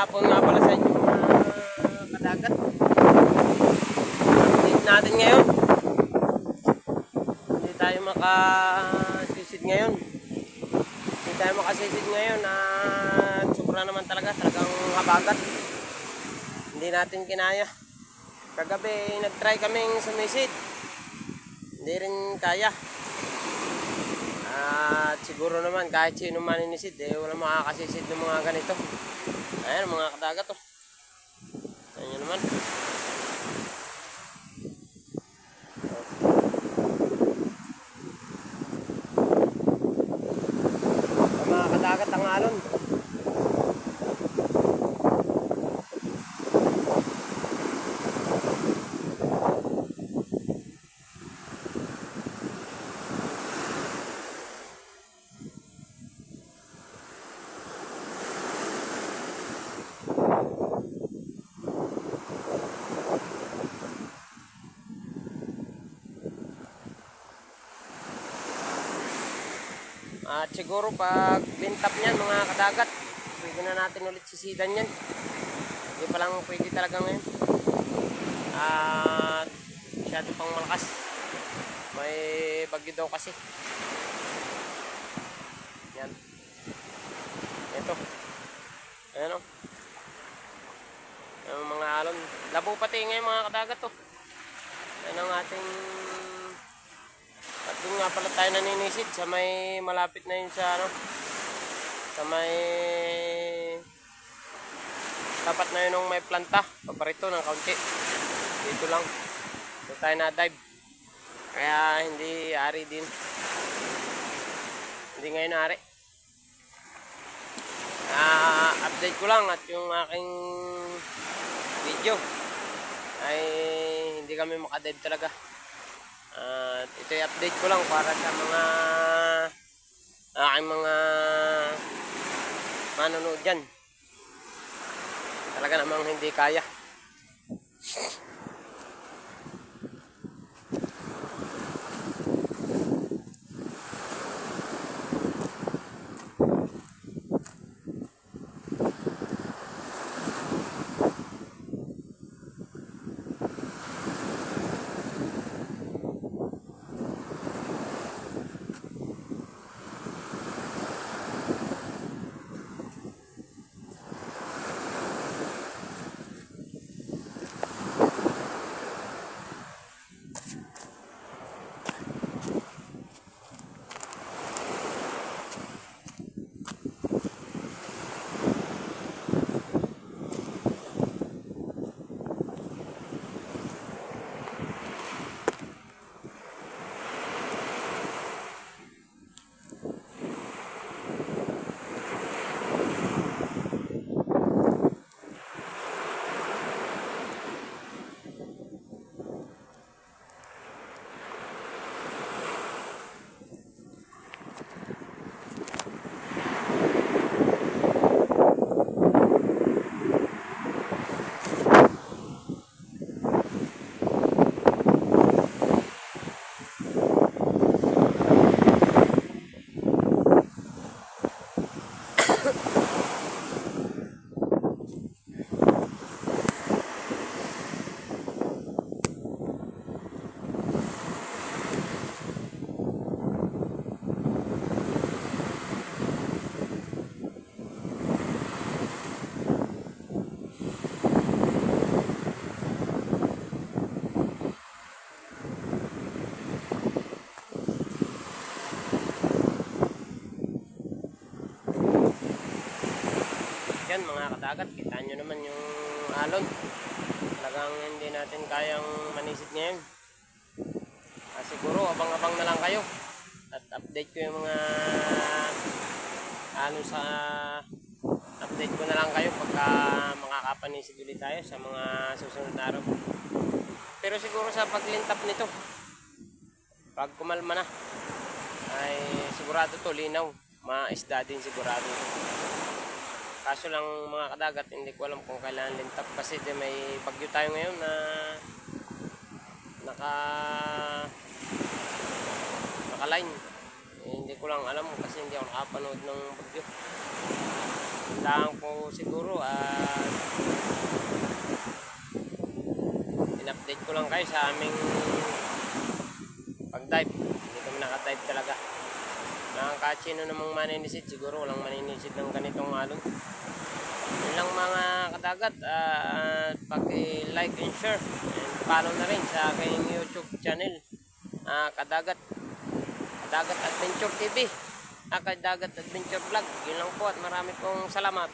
hapon nga pala sa inyo mga kadagat. Update natin ngayon. Hindi tayo makasisid ngayon. At sobra naman talagang habagat. Hindi natin kinaya. Kagabi nag-try kaming sumisid. Hindi rin kaya. At siguro naman kahit sino man inisid, wala makakasisid ng mga ganito. Ayan mga kadagat oh. Ayan naman. Mga kadagat ang alon. At siguro pag bintap niyan mga kadagat, pwede na natin ulit sisidan yan. Hindi pa lang pwede talaga ngayon. At masyado pang malakas. May bagyo daw kasi. Yan. Ito. Ayan o. Yung mga alon. Labo pati ngayon mga kadagat to. Yan ang ating... At doon nga pala tayo naninisid sa may malapit na yun sa ano, sa may tapat na yun ng may planta, paparito ng kaunti. Dito lang. Dito tayo na dive. Kaya hindi ari din. Hindi ngayon ari. Update ko lang at yung aking video ay hindi kami makadive talaga. At ito yung update ko lang para sa mga aking mga manonood dyan. Talaga namang hindi kaya. Yan mga kadagat, kita nyo naman yung alon. Talagang hindi natin kayang manisid ngayon. Siguro abang-abang na lang kayo at update ko yung mga alon sa update ko na lang kayo pagka makakapanisid ulit tayo sa mga susunod na araw. Pero siguro sa paglintap nito, pag kumalma na ay sigurado to linaw, maisda din sigurado. Kaso lang mga kadagat, hindi ko alam kung kailan lintap kasi may bagyo tayo ngayon na naka-line. Hindi ko lang alam kasi hindi ako nakapanood ng bagyo. Lang po siguro in-update ko lang kayo sa aming pag-dive. Hindi kami naka-dive talaga. Kahit sino namang maninisid, siguro walang maninisid ng ganitong alon. Yun lang mga kadagat, pag-like and share and follow na rin sa aking YouTube channel, Kadagat Adventure TV, Kadagat Adventure Vlog. Yun lang po at marami pong salamat.